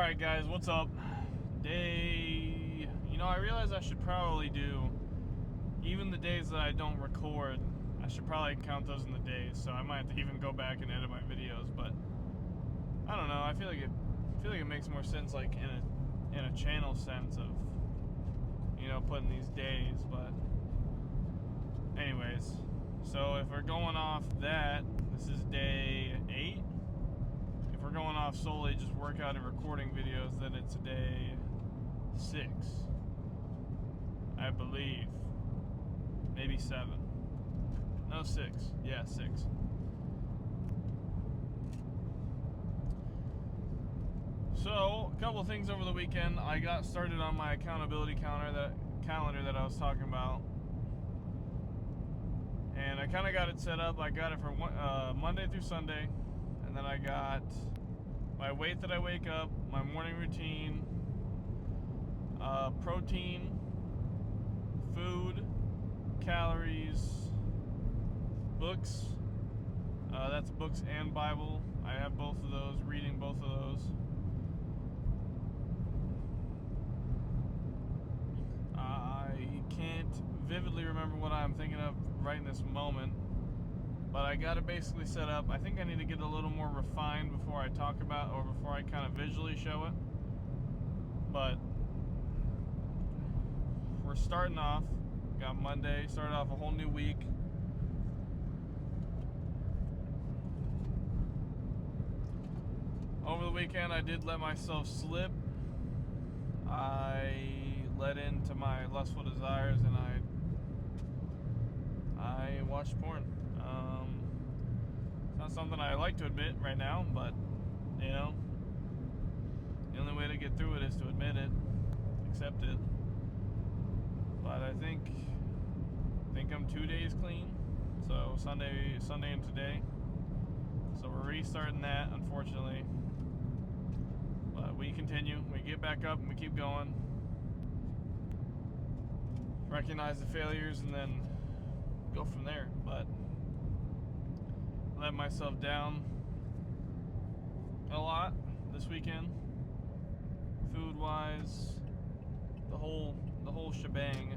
Alright guys, what's up? I realize I should probably do, even the days that I don't record, I should probably count those in the days, so I might have to even go back and edit my videos, but I don't know, I feel like it makes more sense like in a channel sense of, putting these days, but anyways, so if we're going off that, this is day 8. If we're going off solely just workout and recording videos, then it's day 6. I believe. Maybe 7. No, 6. Yeah, 6. So, a couple of things over the weekend. I got started on my accountability calendar that I was talking about. And I kind of got it set up. I got it for Monday through Sunday. And then I got my weight that I wake up, my morning routine, protein, food, calories, books. That's books and Bible. I have both of those, reading both of those. I can't vividly remember what I'm thinking of right in this moment, but I got it basically set up. I think I need to get a little more refined before I talk about, or before I kind of visually show it. But we're starting off. Got Monday, started off a whole new week. Over the weekend, I did let myself slip. I let into my lustful desires, and I watched porn. It's not something I like to admit right now, but the only way to get through it is to admit it, accept it. But I think I'm 2 days clean. So Sunday and today. So we're restarting that, unfortunately. But we continue. We get back up and we keep going. Recognize the failures and then go from there. But let myself down a lot this weekend, food wise, the whole shebang.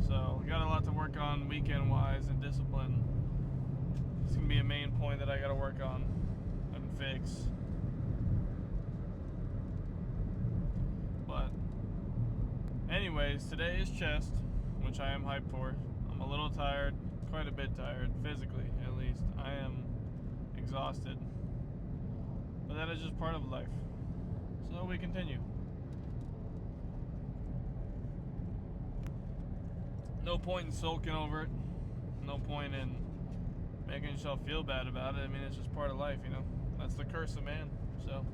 So we got a lot to work on weekend wise, and discipline. It's gonna be a main point that I gotta work on and fix. But anyways, today is chest, which I am hyped for. I'm a little tired, quite a bit tired, physically at least. I am exhausted. But that is just part of life. So we continue. No point in sulking over it. No point in making yourself feel bad about it. I mean, it's just part of life, That's the curse of man. So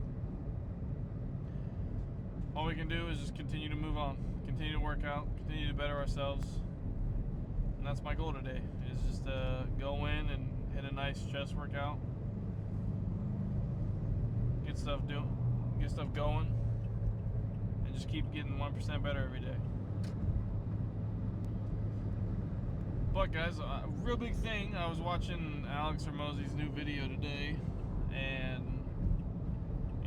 all we can do is just continue to move on, continue to work out, continue to better ourselves. And that's my goal today, is just to go in and hit a nice chest workout, get stuff going, and just keep getting 1% better every day. But guys, a real big thing, I was watching Alex Hormozi's new video today, and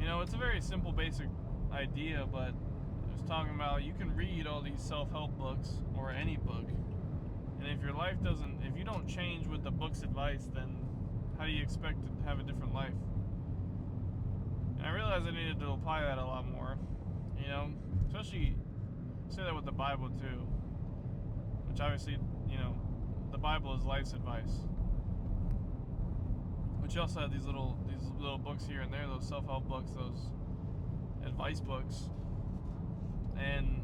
it's a very simple, basic idea, but it was talking about you can read all these self-help books, or any book, and if you don't change with the book's advice, then how do you expect to have a different life? And I realized I needed to apply that a lot more, especially say that with the Bible too, which obviously, the Bible is life's advice. But you also have these little books here and there, those self-help books, those advice books. And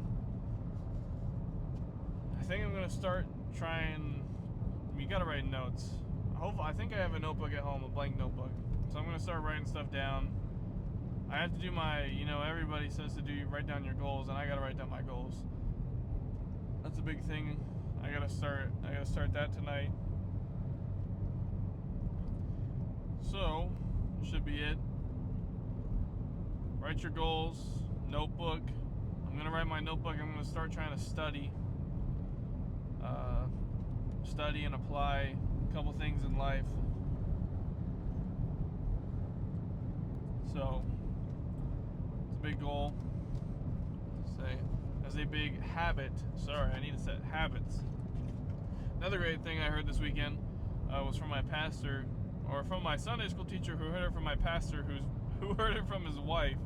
I think I'm gonna start trying. You gotta write notes. I think I have a notebook at home, a blank notebook. So I'm gonna start writing stuff down. I have to do my, everybody says to write down your goals, and I gotta write down my goals. That's a big thing. I gotta start that tonight. So, should be it. Write your goals, notebook. I'm gonna write my notebook. I'm gonna start trying to study and apply a couple things in life. big goal. Say, as a big habit. Sorry, I need to set habits. Another great thing I heard this weekend was from my pastor, or from my Sunday school teacher, who heard it from my pastor, who heard it from his wife.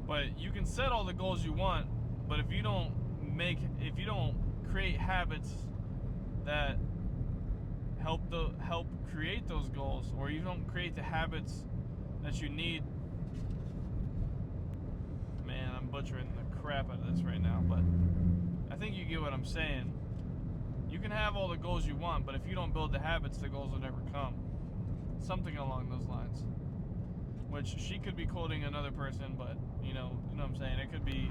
But you can set all the goals you want, but if you don't create habits that help create those goals, or you don't create the habits that you need. Man, I'm butchering the crap out of this right now, but I think you get what I'm saying. You can have all the goals you want, but if you don't build the habits, the goals will never come. Something along those lines. Which she could be quoting another person, but you know what I'm saying. It could be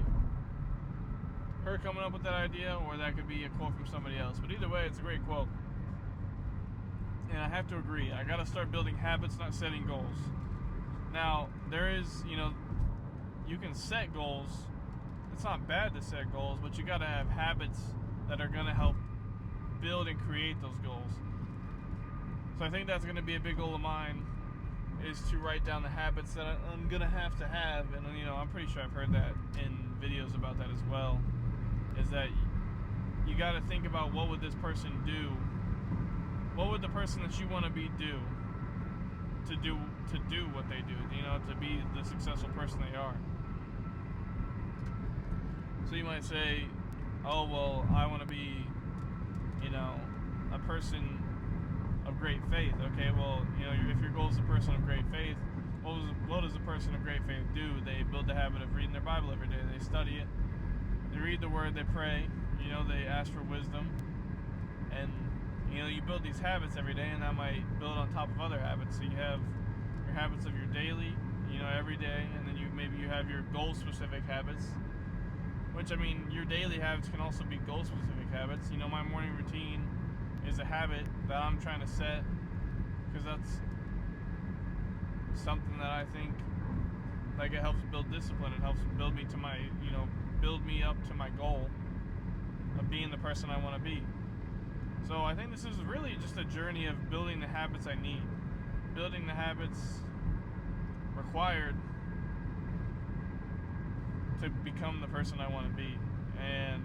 her coming up with that idea, or that could be a quote from somebody else. But either way, it's a great quote. And I have to agree. I got to start building habits, not setting goals. Now, there is, you can set goals. It's not bad to set goals, but you got to have habits that are going to help build and create those goals. So I think that's going to be a big goal of mine, is to write down the habits that I'm going to have. And, I'm pretty sure I've heard that in videos about that as well, is that you got to think about what would this person do. What would the person that you want to be do to do what they do, to be the successful person they are. So you might say, oh, well, I want to be, a person of great faith. Okay, well, if your goal is a person of great faith, what does a person of great faith do? They build the habit of reading their Bible every day. They study it. They read the Word. They pray. They ask for wisdom. And, you build these habits every day, and that might build on top of other habits. So you have your habits of your daily, every day, and then maybe you have your goal-specific habits, which, your daily habits can also be goal-specific habits. My morning routine is a habit that I'm trying to set, because that's something that I think, it helps build discipline. It helps build me to my, build me up to my goal of being the person I want to be. So I think this is really just a journey of building the habits I need, building the habits required to become the person I want to be. And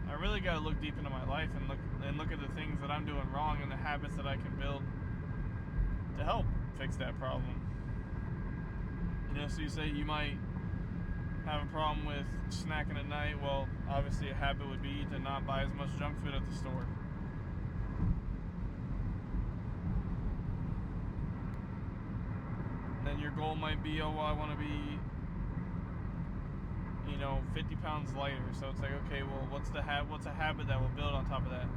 I really got to look deep into my life and look at the things that I'm doing wrong and the habits that I can build to help fix that problem. So you say you might have a problem with snacking at night. Well, obviously a habit would be to not buy as much junk food at the store. Then your goal might be, I want to be 50 pounds lighter. So it's okay, well, what's a habit that will build on top of that?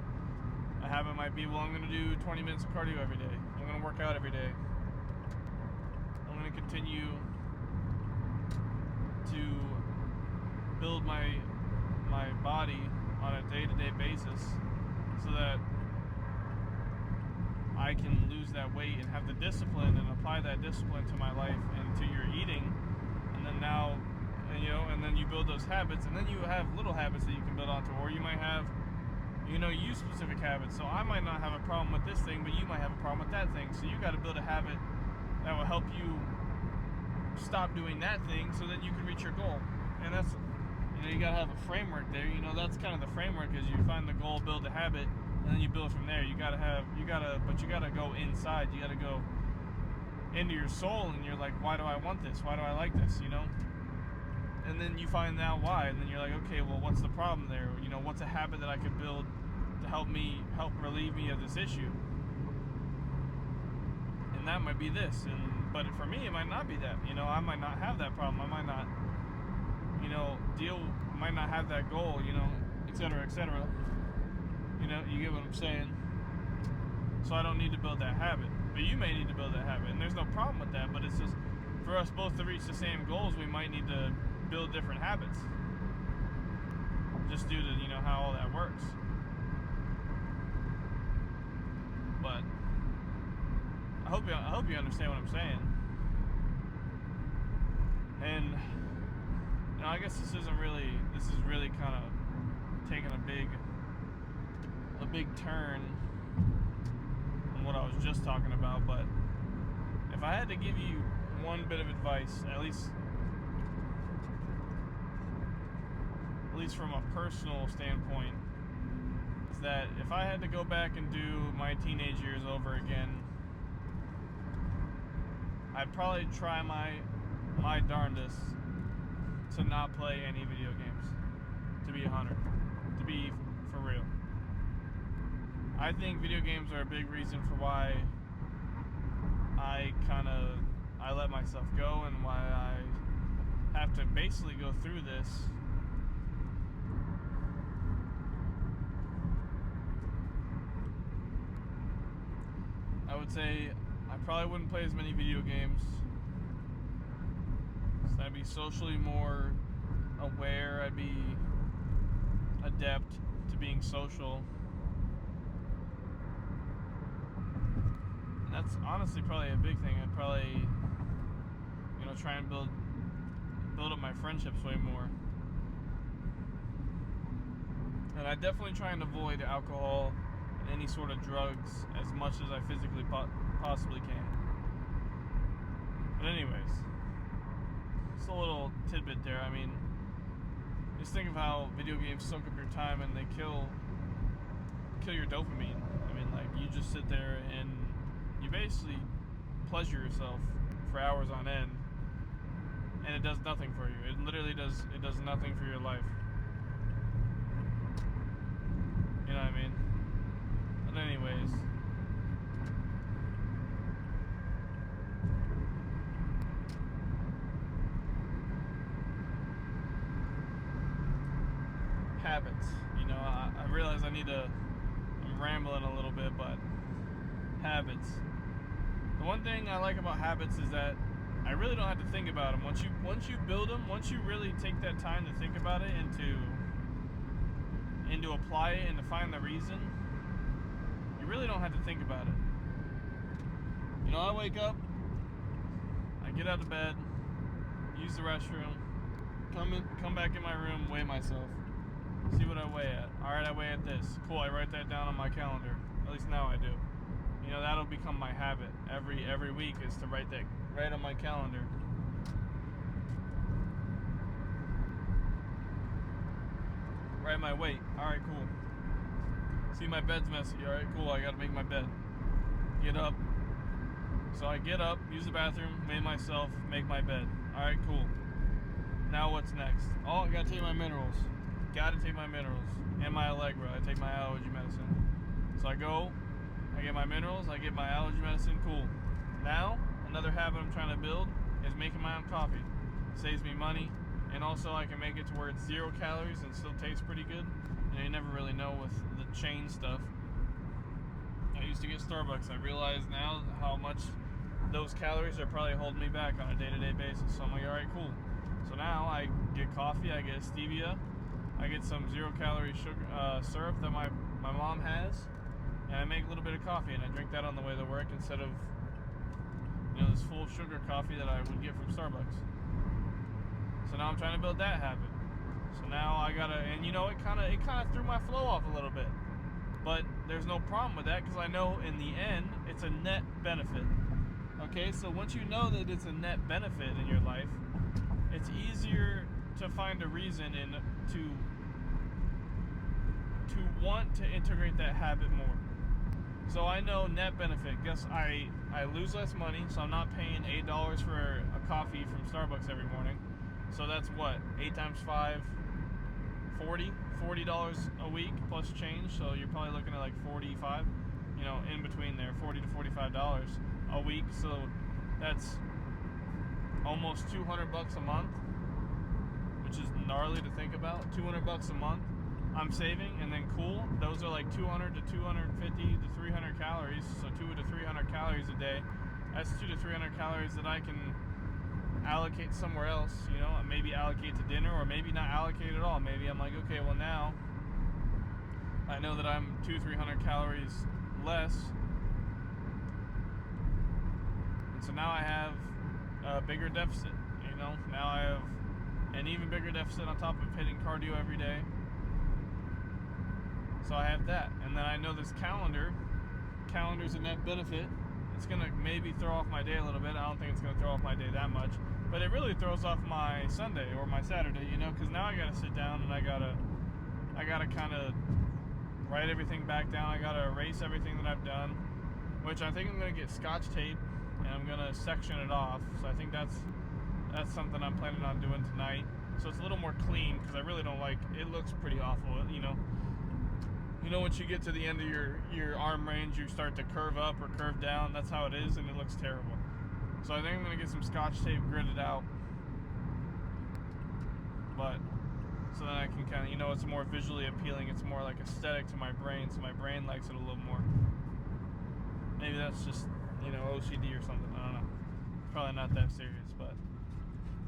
A habit might be, I'm going to do 20 minutes of cardio every day. I'm going to work out every day. I'm going to continue to build my body on a day-to-day basis so that I can lose that weight and have the discipline and apply that discipline to my life and to your eating. And then and then you build those habits, and then you have little habits that you can build onto, or you might have you specific habits. So I might not have a problem with this thing, but you might have a problem with that thing. So you got to build a habit that will help you stop doing that thing so that you can reach your goal. And that's, you got to have a framework there. That's kind of the framework, is you find the goal, build a habit, and then you build from there. You got to go inside. You got to go into your soul, and you're like, why do I want this? Why do I like this? And then you find out why, and then you're like, okay, well, what's the problem there? What's a habit that I could build to help relieve me of this issue? And that might be this, but for me, it might not be that. I might not have that problem. I might not, might not have that goal, et cetera, et cetera. You get what I'm saying? So I don't need to build that habit, but you may need to build that habit, and there's no problem with that. But it's just, for us both to reach the same goals, we might need to build different habits, just due to how all that works. But I hope you understand what I'm saying. And I guess this is really kind of taking a big turn on what I was just talking about. But if I had to give you one bit of advice, at least least from a personal standpoint, is that if I had to go back and do my teenage years over again, I'd probably try my darndest to not play any video games. To be 100. To be for real. I think video games are a big reason for why I let myself go and why I have to basically go through this. I would say I probably wouldn't play as many video games. So I'd be socially more aware. I'd be adept to being social. And that's honestly probably a big thing. I'd probably, try and build up my friendships way more. And I definitely try and avoid alcohol and any sort of drugs as much as I physically possibly can. But anyways, just a little tidbit there. I mean, just think of how video games soak up your time and they kill your dopamine. I mean, like, you just sit there and you basically pleasure yourself for hours on end, and it does nothing for you. It literally does nothing for your life. You know what I mean? But anyways, habits. I realize I'm rambling a little bit, but habits. The one thing I like about habits is that I really don't have to think about them. Once you build them, once you really take that time to think about it and to apply it and to find the reason, you really don't have to think about it. I wake up, I get out of bed, use the restroom, come back in my room, weigh myself, see what I weigh at. Alright, I weigh at this. Cool, I write that down on my calendar. At least now I do. That'll become my habit. Every week is to write that right on my calendar. Write my weight. Alright, cool. See, my bed's messy. Alright, cool, I gotta make my bed. Get up. So I get up, use the bathroom, weigh myself, make my bed. Alright, cool. Now what's next? Oh, I gotta take my minerals. Gotta take my minerals. And my Allegra. I take my allergy medicine. So I go, I get my minerals, I get my allergy medicine, cool. Now, another habit I'm trying to build is making my own coffee. Saves me money, and also I can make it to where it's 0 calories and still tastes pretty good. You never really know with the chain stuff. I used to get Starbucks. I realize now how much those calories are probably holding me back on a day-to-day basis. So I'm like, alright, cool. So now I get coffee, I get stevia, I get some 0 calorie sugar syrup that my mom has, and I make a little bit of coffee and I drink that on the way to work instead of this full sugar coffee that I would get from Starbucks. So now I'm trying to build that habit. So now I gotta, and it kind of threw my flow off a little bit, but there's no problem with that because I know in the end it's a net benefit. Okay, so once you know that it's a net benefit in your life, it's easier to find a reason and to want to integrate that habit more. So I know net benefit. Guess I lose less money, so I'm not paying $8 for a coffee from Starbucks every morning. So that's what, 8 times 5, $40 a week plus change. So you're probably looking at like 45, in between there, $40 to $45 a week. So that's almost $200 a month, which is gnarly to think about. $200 a month I'm saving, and then cool, those are like 200 to 250 to 300 calories, so 200 to 300 calories a day. That's 200 to 300 calories that I can allocate somewhere else, maybe allocate to dinner, or maybe not allocate at all. Maybe I'm like, okay, well now I know that I'm 200-300 calories less, and so now I have a bigger deficit. Now I have an even bigger deficit on top of hitting cardio every day. So I have that, and then I know this calendar's a net benefit. it's gonna maybe throw off my day a little bit. I don't think it's gonna throw off my day that much, but it really throws off my Sunday or my Saturday, you know, because now I gotta sit down and I gotta kind of write everything back down. I gotta erase everything that I've done, which I think I'm gonna get Scotch tape and I'm gonna section it off. So I think that's something I'm planning on doing tonight. So it's a little more clean, because I really don't like it. Looks pretty awful, you know. You know, once you get to the end of your arm range, you start to curve up or curve down. That's how it is, and it looks terrible. So I think I'm gonna get some Scotch tape gridded out, but so then I can kind of, you know, it's more visually appealing. It's more like aesthetic to my brain, so my brain likes it a little more. Maybe that's just, you know, OCD or something. I don't know. It's probably not that serious, but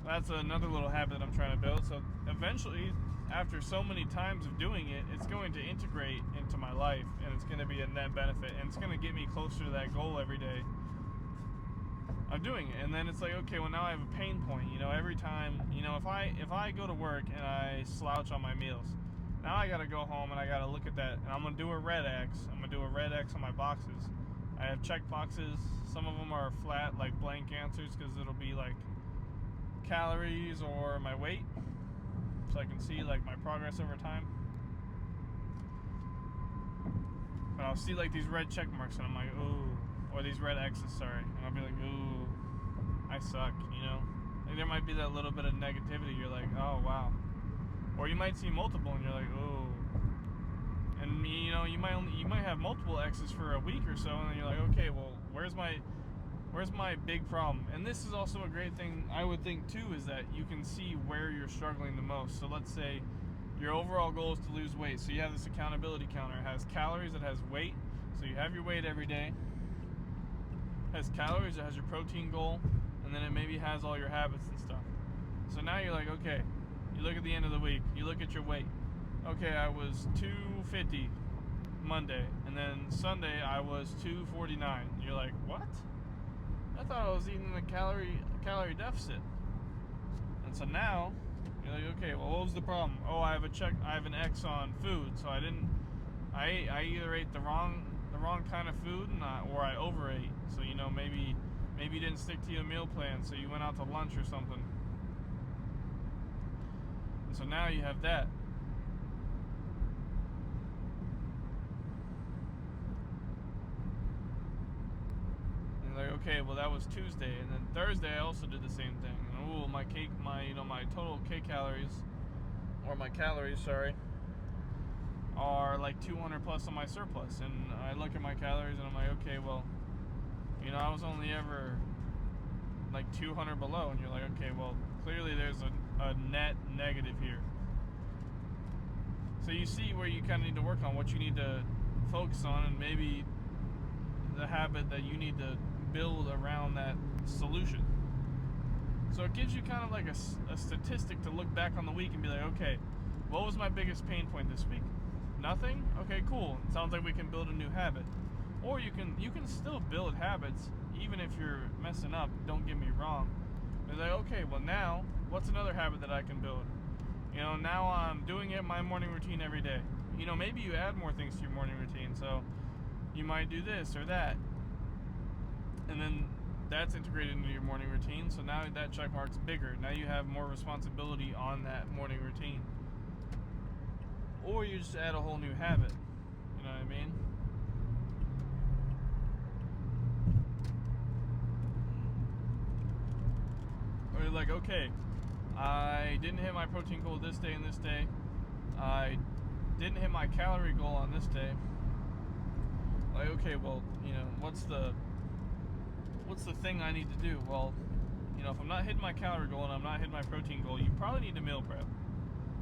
that's another little habit that I'm trying to build. So eventually, after so many times of doing it, it's going to integrate into my life, and it's going to be a net benefit, and it's going to get me closer to that goal every day of doing it. And then it's like, okay, well, now I have a pain point. You know, every time, you know, if I go to work and I slouch on my meals, now I got to go home and I got to look at that, and I'm going to do a red X. I'm going to do a red X on my boxes. I have check boxes. Some of them are flat, like blank answers, because it'll be like calories or my weight, so I can see like my progress over time. But I'll see like these red check marks and I'm like, ooh, or these red X's, sorry, and I'll be like, ooh, I suck, you know. Like there might be that little bit of negativity. You're like, oh wow. Or you might see multiple and you're like, ooh. And you know, you might have multiple X's for a week or so, and then you're like, okay, well, where's my big problem? And this is also a great thing, I would think too, is that you can see where you're struggling the most. So let's say your overall goal is to lose weight. So you have this accountability counter. It has calories, it has weight. So you have your weight every day. It has calories, it has your protein goal, and then it maybe has all your habits and stuff. So now you're like, okay, you look at the end of the week, you look at your weight. Okay, I was 250 Monday, and then Sunday I was 249. You're like, what? I thought I was eating a calorie deficit. And so now you're like, okay, well, what was the problem? Oh, I have an X on food, so I either ate the wrong kind of food or I overate. So you know, maybe you didn't stick to your meal plan, so you went out to lunch or something. And so now you have that. Like, okay, well, that was Tuesday, and then Thursday I also did the same thing. And ooh, my total calories, are like 200 plus on my surplus. And I look at my calories and I'm like, okay, well, you know, I was only ever like 200 below, and you're like, okay, well, clearly there's a net negative here. So you see where you kind of need to work on, what you need to focus on, and maybe the habit that you need to build around that solution. So it gives you kind of like a statistic to look back on the week and be like, okay, what was my biggest pain point this week? Nothing? Okay, cool. It sounds like we can build a new habit. Or you can still build habits even if you're messing up, don't get me wrong. It's like, okay, well, now what's another habit that I can build? You know, now I'm doing it my morning routine every day. You know, maybe you add more things to your morning routine, so you might do this or that, and then that's integrated into your morning routine. So now that check mark's bigger. Now you have more responsibility on that morning routine. Or you just add a whole new habit. You know what I mean? Or you're like, okay, I didn't hit my protein goal this day and this day. I didn't hit my calorie goal on this day. Like, okay, well, you know, what's the thing I need to do? Well, you know, if I'm not hitting my calorie goal and I'm not hitting my protein goal, you probably need to meal prep.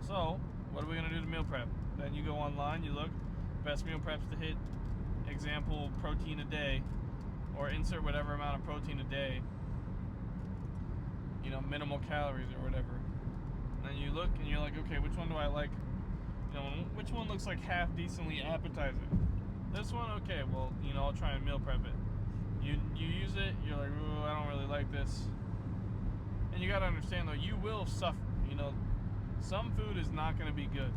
So, what are we going to do to meal prep? Then you go online, you look, best meal preps to hit, example, protein a day, or insert whatever amount of protein a day, you know, minimal calories or whatever. And then you look and you're like, okay, which one do I like? You know, which one looks like half decently appetizing? This one, okay, well, you know, I'll try and meal prep it. You use it, you're like, ooh, I don't really like this. And you gotta understand though, you will suffer. You know, some food is not gonna be good.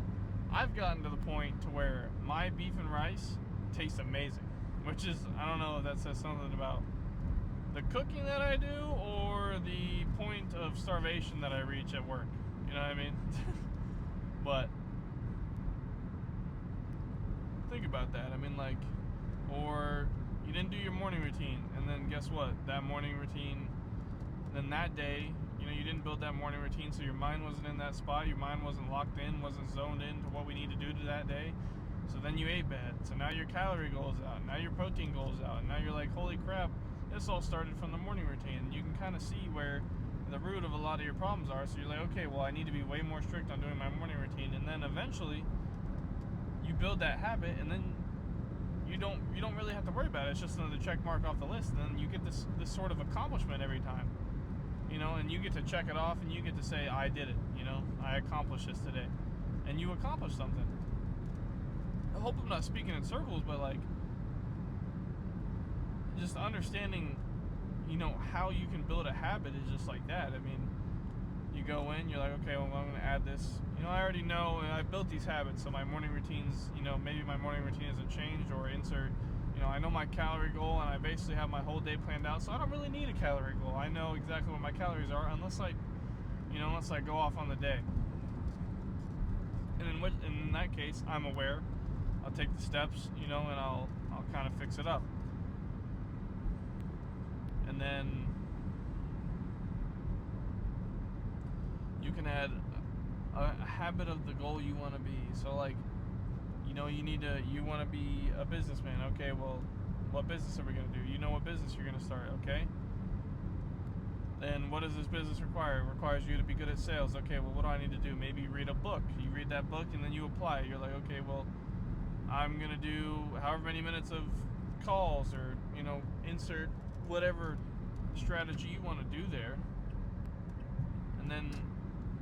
I've gotten to the point to where my beef and rice tastes amazing, which is, I don't know if that says something about the cooking that I do or the point of starvation that I reach at work. You know what I mean? But think about that. I mean, like, or you didn't do your morning routine, and then guess what? That morning routine, then that day, you know, you didn't build that morning routine, so your mind wasn't in that spot, your mind wasn't locked in, wasn't zoned in to what we need to do to that day. So then you ate bad. So now your calorie goal is out, now your protein goal is out, and now you're like, holy crap, this all started from the morning routine. And you can kind of see where the root of a lot of your problems are. So you're like, okay, well, I need to be way more strict on doing my morning routine, and then eventually you build that habit, and then you don't really have to worry about it. It's just another check mark off the list, and then you get this sort of accomplishment every time, you know, and you get to check it off, and you get to say, I did it, you know, I accomplished this today, and you accomplished something. I hope I'm not speaking in circles, but like, just understanding, you know, how you can build a habit is just like that. I mean, you go in, you're like, okay, well, I'm going to add this. You know, I already know, and I've built these habits, so my morning routines, you know, maybe my morning routine isn't changed, or insert, you know, I know my calorie goal, and I basically have my whole day planned out, so I don't really need a calorie goal. I know exactly what my calories are, unless I go off on the day. And in that case, I'm aware. I'll take the steps, you know, and I'll kind of fix it up. And then you can add a habit of the goal you want to be. So like, you know, you want to be a businessman. Okay, well, what business are we going to do? You know what business you're going to start, okay? Then what does this business require? It requires you to be good at sales. Okay, well, what do I need to do? Maybe read a book. You read that book and then you apply it. You're like, okay, well, I'm going to do however many minutes of calls, or, you know, insert whatever strategy you want to do there. And then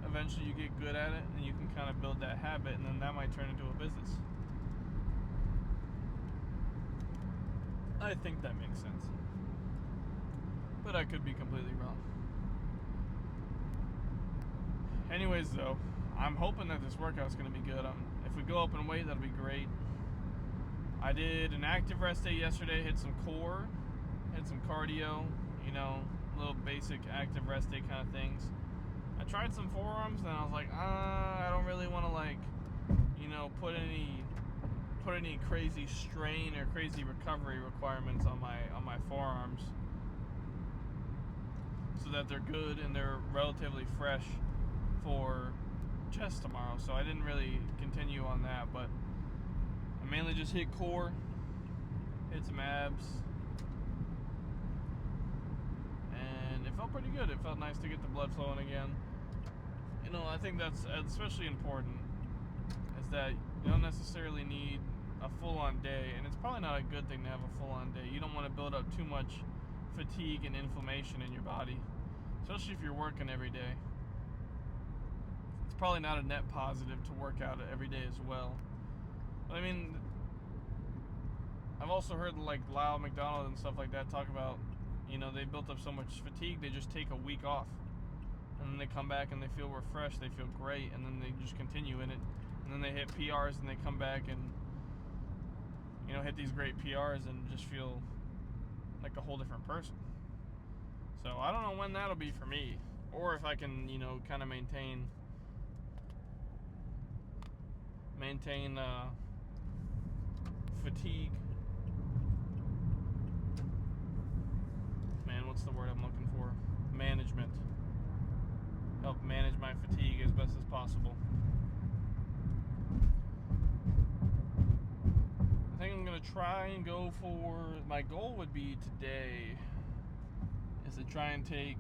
eventually you get good at it, and you can kind of build that habit, and then that might turn into a business. I think that makes sense, but I could be completely wrong. Anyways, though, I'm hoping that this workout's going to be good. If we go up in weight, that'll be great. I did an active rest day yesterday, hit some core, hit some cardio, you know, little basic active rest day kind of things. I tried some forearms, and I was like, I don't really want to, like, you know, put any crazy strain or crazy recovery requirements on my forearms, so that they're good and they're relatively fresh for chest tomorrow. So I didn't really continue on that, but I mainly just hit core, hit some abs, and it felt pretty good. It felt nice to get the blood flowing again. You know, I think that's especially important, is that you don't necessarily need a full-on day, and it's probably not a good thing to have a full-on day. You don't want to build up too much fatigue and inflammation in your body, especially if you're working every day. It's probably not a net positive to work out every day as well. But I mean, I've also heard like Lyle McDonald and stuff like that talk about, you know, they built up so much fatigue, they just take a week off. And then they come back and they feel refreshed, they feel great, and then they just continue in it. And then they hit PRs and they come back and, you know, hit these great PRs and just feel like a whole different person. So I don't know when that'll be for me, or if I can, you know, kind of maintain fatigue. Man, what's the word I'm looking for? Management. Help manage my fatigue as best as possible. I think I'm going to try and go for, my goal would be today is to try and take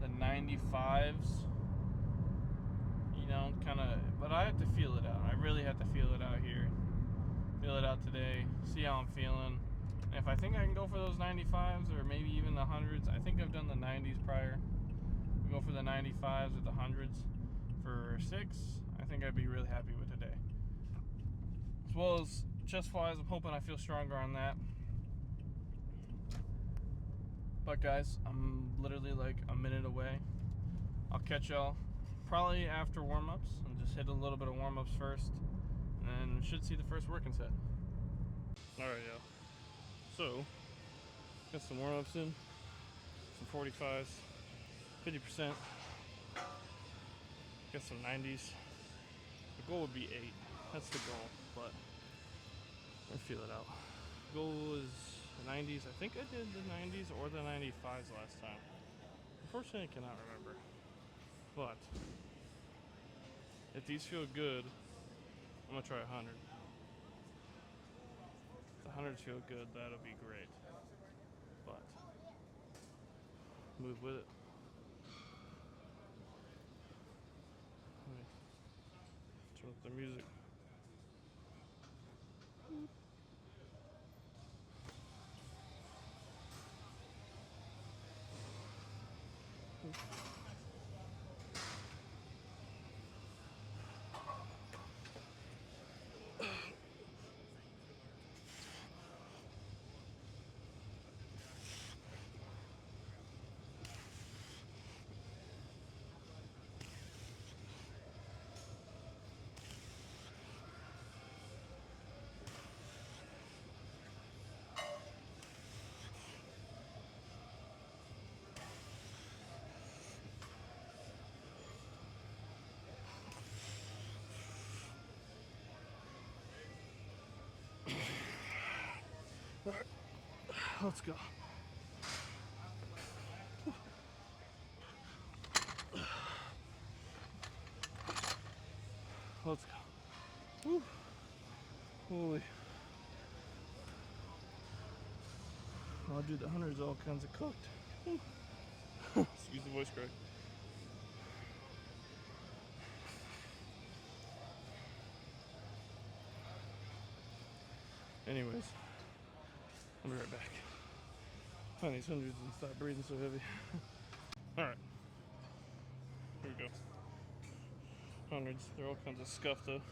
the 95s, you know, kind of, but I have to feel it out. I really have to feel it out here. Feel it out today, see how I'm feeling. And if I think I can go for those 95s, or maybe even the 100s, I think I've done the 90s prior. Go for the 95s or the 100s for 6, I think I'd be really happy with today. As well as chest flies, I'm hoping I feel stronger on that. But guys, I'm literally like a minute away. I'll catch y'all probably after warm-ups, and just hit a little bit of warm-ups first, and should see the first working set. Alright, y'all. So, Got some warm-ups in, some 45s, 50%. Got some 90s. The goal would be 8. That's the goal, but I feel it out. Goal is the 90s. I think I did the 90s or the 95s last time. Unfortunately, I cannot remember. But if these feel good, I'm gonna try 100. If the 100s feel good, that'll be great. But move with it. Let me turn up the music. All right, let's go. Let's go. Woo. Holy. Oh, dude, the 100's all kinds of cooked. Excuse the voice crack. Anyways, I'll be right back. Find these 100s and stop breathing so heavy. Alright. Here we go. 100s. They're all kinds of scuffed though.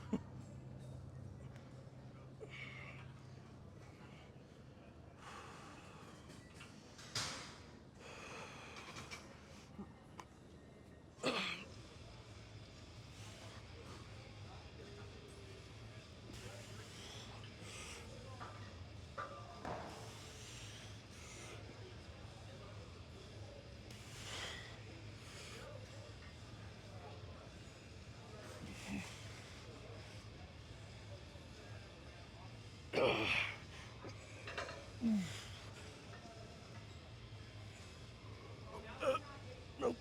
Nope.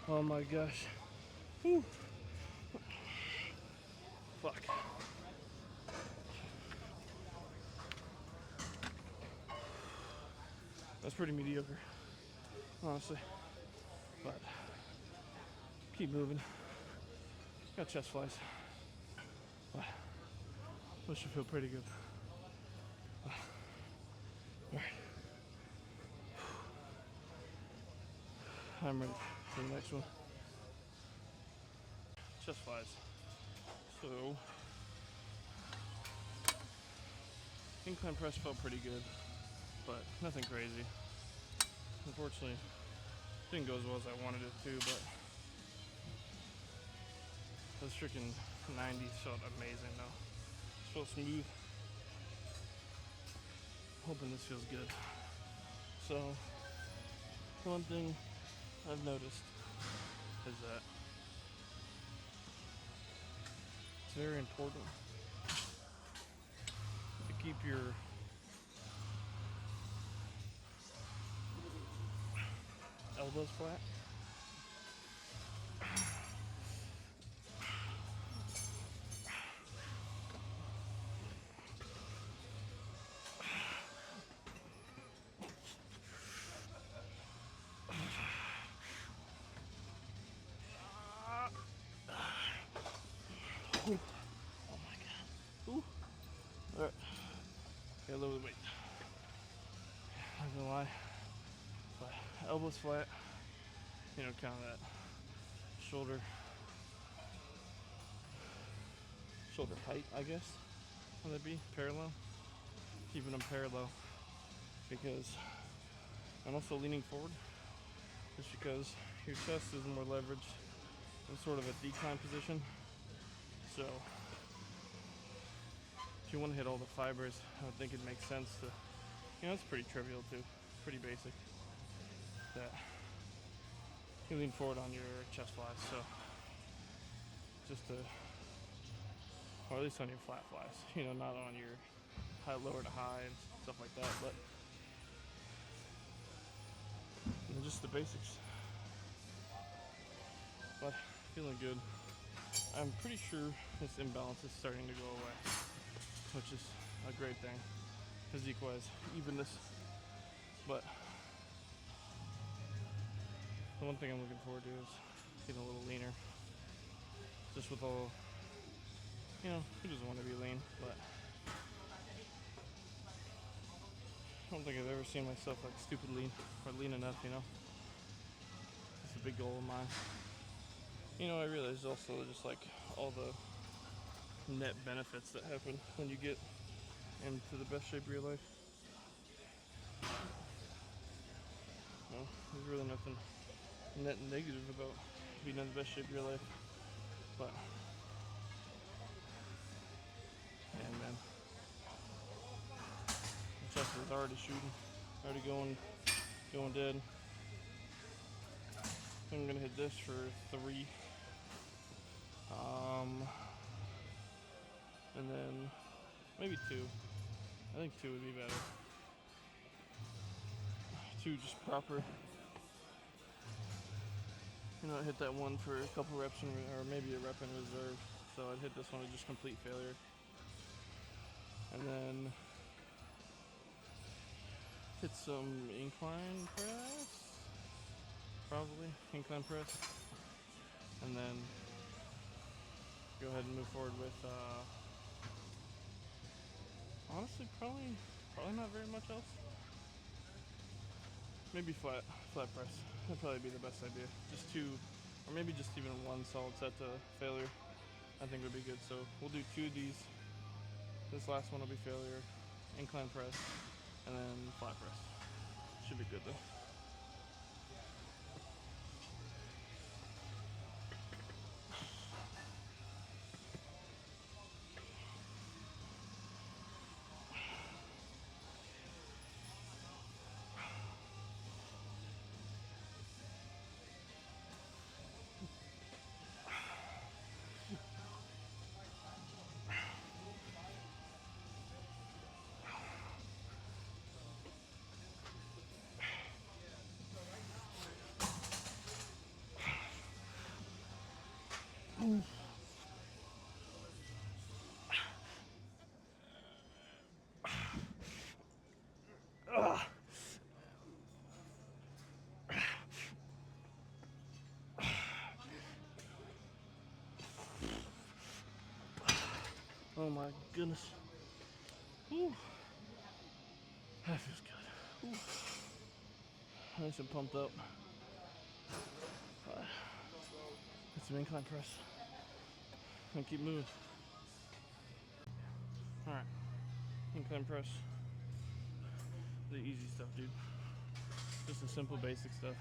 Oh my gosh. Whew. Fuck. That's pretty mediocre, honestly. But keep moving. Got chest flies. But this should feel pretty good. Alright. I'm ready for the next one. Chest flies. So, incline press felt pretty good, but nothing crazy. Unfortunately, didn't go as well as I wanted it to, but those freaking 90s felt amazing though. It felt smooth. Hoping this feels good. So, one thing I've noticed is that it's very important to keep your elbows flat. Ooh. Oh my god. Ooh. Alright. Gotta lower the weight. Not gonna lie. But elbows flat. You know, kind of that shoulder height, I guess. Would that be parallel? Keeping them parallel because I'm also leaning forward just because your chest is more leveraged in sort of a decline position. So if you want to hit all the fibers, I would think it makes sense to You know, it's pretty trivial too, pretty basic. That you lean forward on your chest flies, so just to, or at least on your flat flies. You know, not on your high, lower to high and stuff like that, but you know, just the basics. But feeling good. I'm pretty sure this imbalance is starting to go away, which is a great thing, physique-wise, evenness. But the one thing I'm looking forward to is getting a little leaner. Just with all, you know, who doesn't want to be lean? But I don't think I've ever seen myself like stupid lean or lean enough, you know. It's a big goal of mine. You know, I realize also just like all the net benefits that happen when you get into the best shape of your life. Well, there's really nothing net negative about being in the best shape of your life. But, man, the chest is already shooting, already going dead. I'm gonna hit this for 3. And then maybe 2. I think 2 would be better. 2 just proper. You know, I hit that one for a couple reps or maybe a rep in reserve. So I'd hit this one with just complete failure. And then hit some incline press. Probably incline press. And then go ahead and move forward with honestly probably not very much else. Maybe flat press. That'd probably be the best idea. Just 2, or maybe just even 1 solid set to failure, I think would be good. So we'll do 2 of these. This last one will be failure, incline press, and then flat press. Should be good though. Oh my goodness. Whew. That feels good. Whew. Nice and pumped up. Get some incline press. And keep moving. Alright. Incline press. The easy stuff, dude. Just the simple basic stuff.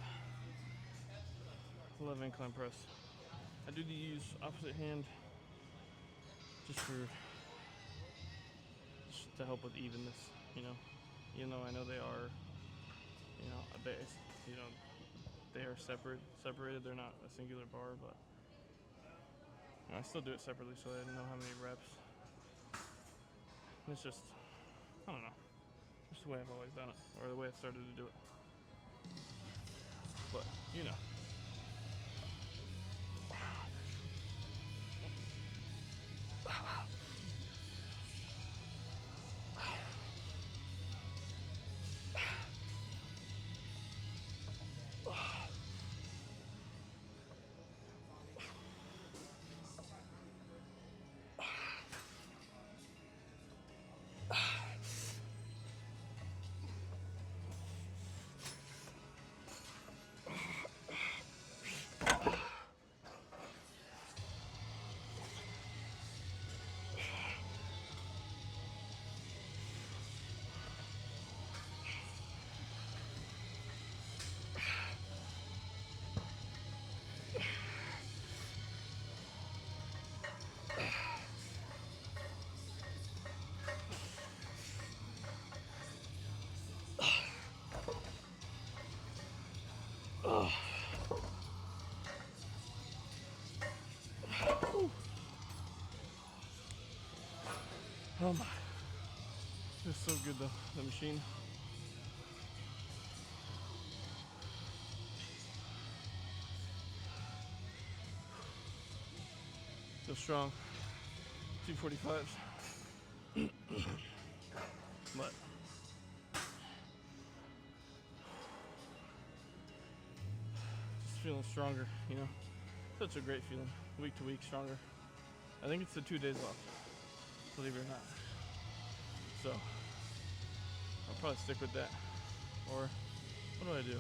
I love incline press. I do use opposite hand just to help with evenness, you know. Even though I know they are, you know, they are separated. They're not a singular bar, but you know, I still do it separately so I know how many reps. And it's just, I don't know, just the way I've always done it, or the way I've started to do it. But you know. Oh my. It's so good though, the machine. Still strong. 245s. But just feeling stronger, you know. Such a great feeling. Week to week stronger. I think it's the 2 days off, believe it or not. So I'll probably stick with that. Or what do?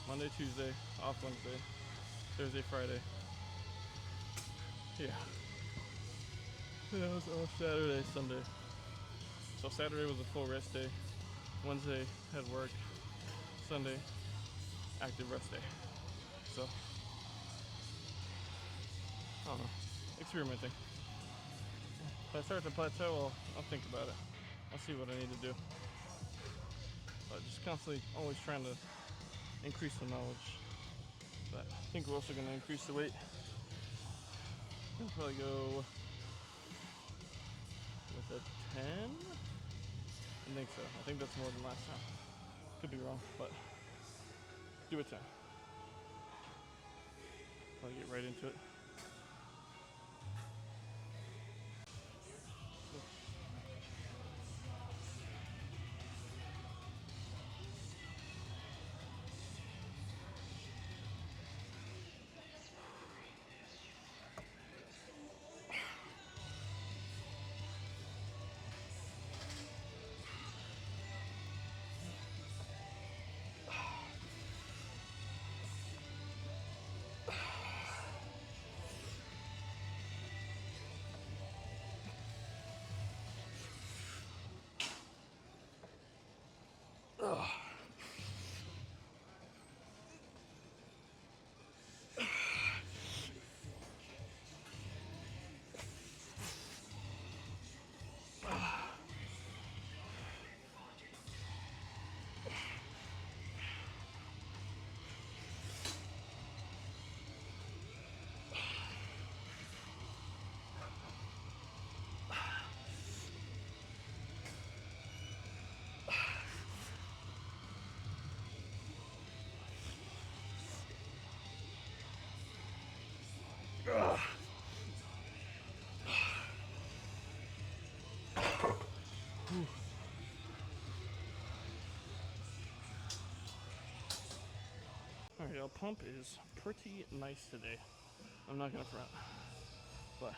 Monday, Tuesday, off Wednesday, Thursday, Friday. Yeah. Yeah, I was off Saturday, Sunday. So Saturday was a full rest day. Wednesday had work. Sunday, active rest day. So, I don't know. Experimenting. If I start to plateau, I'll think about it. I'll see what I need to do. But just constantly always trying to increase the knowledge. But I think we're also going to increase the weight. We'll probably go with a 10? I think so. I think that's more than last time. Could be wrong, but do a 10. I'll get right into it. Alright, y'all, pump is pretty nice today. I'm not gonna front. But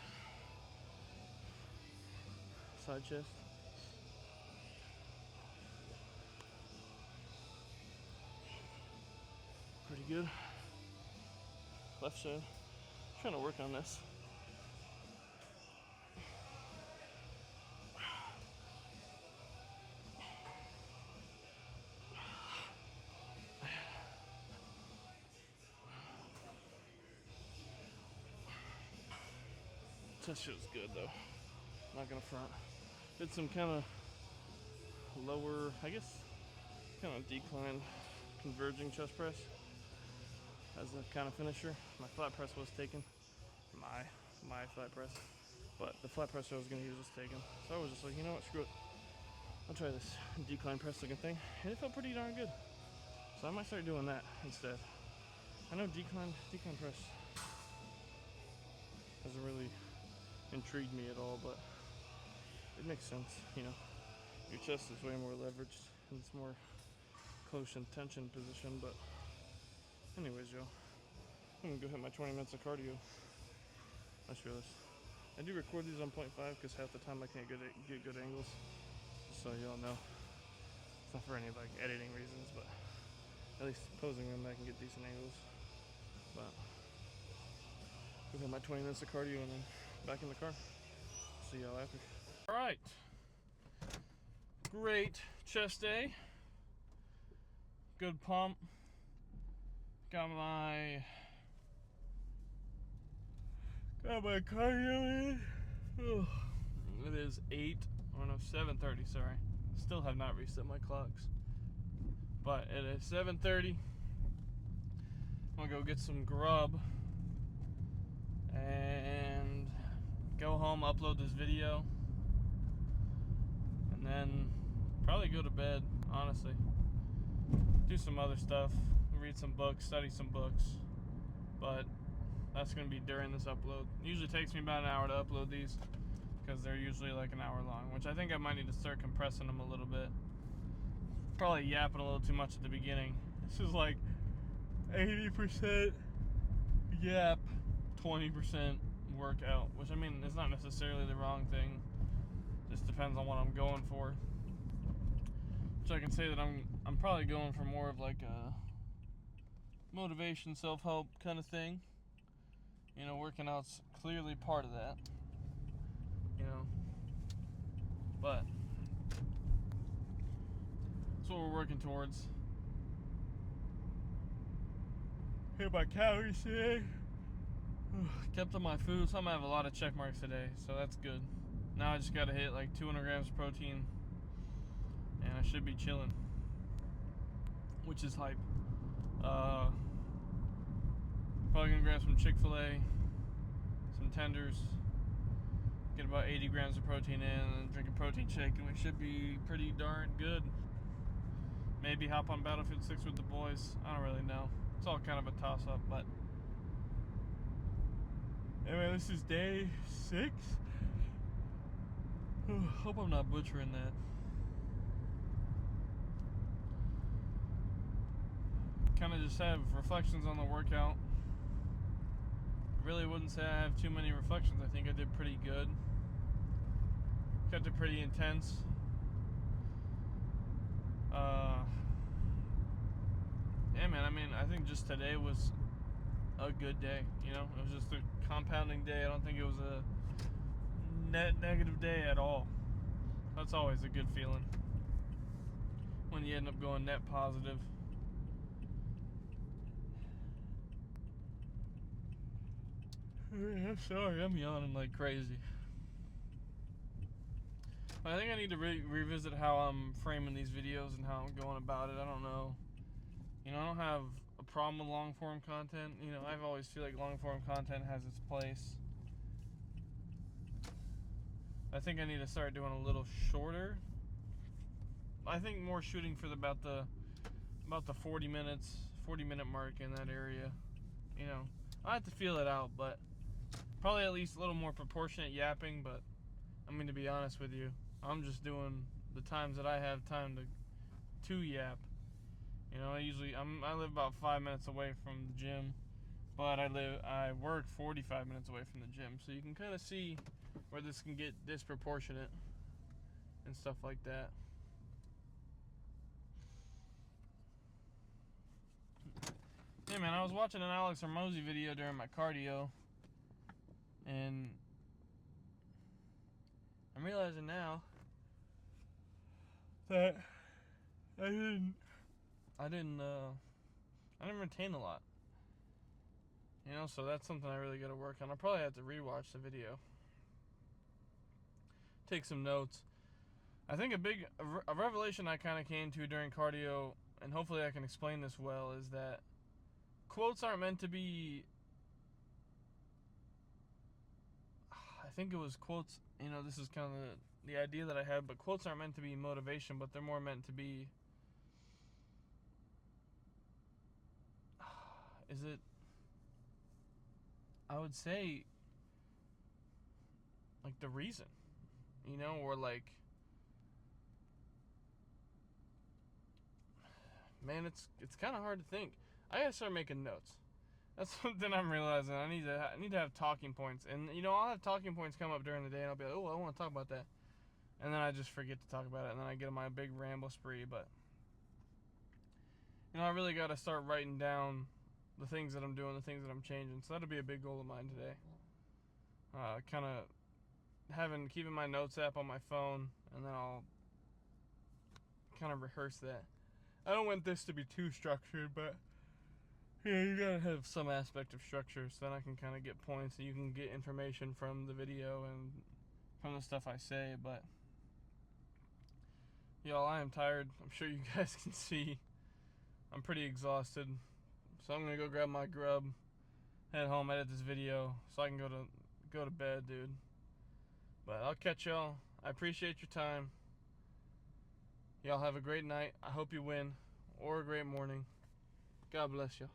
side chest. Pretty good. Left side. Trying to work on this. Chest feels good though. Not gonna front. Did some kind of lower, I guess, kind of decline, converging chest press as a kind of finisher. My flat press was taken. My flat press. But the flat press I was gonna use was taken. So I was just like, you know what, screw it. I'll try this decline press looking thing. And it felt pretty darn good. So I might start doing that instead. I know decline press hasn't really intrigued me at all, but it makes sense, you know. Your chest is way more leveraged and it's more close in tension position, but anyways, yo, I'm gonna go hit my 20 minutes of cardio. I just realized I do record these on 0.5 because half the time I can't get good angles, just so y'all know. It's not for any like editing reasons, but at least posing them I can get decent angles. But go hit my 20 minutes of cardio and then back in the car. See y'all after. All right, great chest day. Good pump. Got my cardio in. Oh, it is 7:30. Sorry, still have not reset my clocks, but it is 7:30. I'm gonna go get some grub and go home, upload this video, and then probably go to bed, honestly. Do some other stuff, read some books, study some books, but that's going to be during this upload. It usually takes me about an hour to upload these because they're usually like an hour long, which I think I might need to start compressing them a little bit. Probably yapping a little too much at the beginning. This is like 80% yap, 20% workout, which I mean is not necessarily the wrong thing. Just depends on what I'm going for. Which I can say that I'm probably going for more of like a motivation, self-help kind of thing. You know, working out's clearly part of that. You know, but that's what we're working towards. Hit my calories today. Kept on my food, so I'm gonna have a lot of check marks today, so that's good. Now I just gotta hit like 200 grams of protein, and I should be chilling, which is hype. Probably gonna grab some Chick-fil-A, some tenders, get about 80 grams of protein in, and drink a protein shake, and we should be pretty darn good. Maybe hop on Battlefield 6 with the boys. I don't really know. It's all kind of a toss-up, but anyway, this is day 6. Hope I'm not butchering that. Kind of just have reflections on the workout. Really wouldn't say I have too many reflections. I think I did pretty good. Kept it pretty intense. Yeah, man, I mean, I think just today was a good day, you know? It was just a compounding day. I don't think it was a net negative day at all. That's always a good feeling when you end up going net positive. I'm sorry, I'm yawning like crazy. I think I need to revisit how I'm framing these videos and how I'm going about it. I don't know. You know, I don't have a problem with long form content. You know, I've always feel like long form content has its place. I think I need to start doing a little shorter. I think more shooting for about the 40 minute mark in that area. You know, I have to feel it out, but probably at least a little more proportionate yapping. But I mean, to be honest with you, I'm just doing the times that I have time to yap. You know, I live about 5 minutes away from the gym, but I work 45 minutes away from the gym, so you can kind of see where this can get disproportionate and stuff like that. Yeah, man, I was watching an Alex Hormozi video during my cardio, and I'm realizing now that I didn't retain a lot. You know, so that's something I really got to work on. I'll probably have to rewatch the video, take some notes. I think a revelation I kind of came to during cardio, and hopefully I can explain this well, is that quotes aren't meant to be, I think it was quotes, you know, this is kind of the idea that I had, but quotes aren't meant to be motivation, but they're more meant to be, I would say, like the reason, you know, or like, man, it's kind of hard to think. I gotta start making notes. That's something I'm realizing. I need to have talking points, and you know, I'll have talking points come up during the day, and I'll be like, oh, I want to talk about that, and then I just forget to talk about it, and then I get on my big ramble spree. But you know, I really got to start writing down the things that I'm doing, the things that I'm changing. So that'll be a big goal of mine today. Kind of keeping my notes app on my phone, and then I'll kind of rehearse that. I don't want this to be too structured, but yeah, you gotta have some aspect of structure, so then I can kind of get points, and you can get information from the video and from the stuff I say. But y'all, I am tired. I'm sure you guys can see. I'm pretty exhausted, so I'm gonna go grab my grub, head home, edit this video, so I can go to bed, dude. But I'll catch y'all. I appreciate your time. Y'all have a great night. I hope you win, or a great morning. God bless y'all.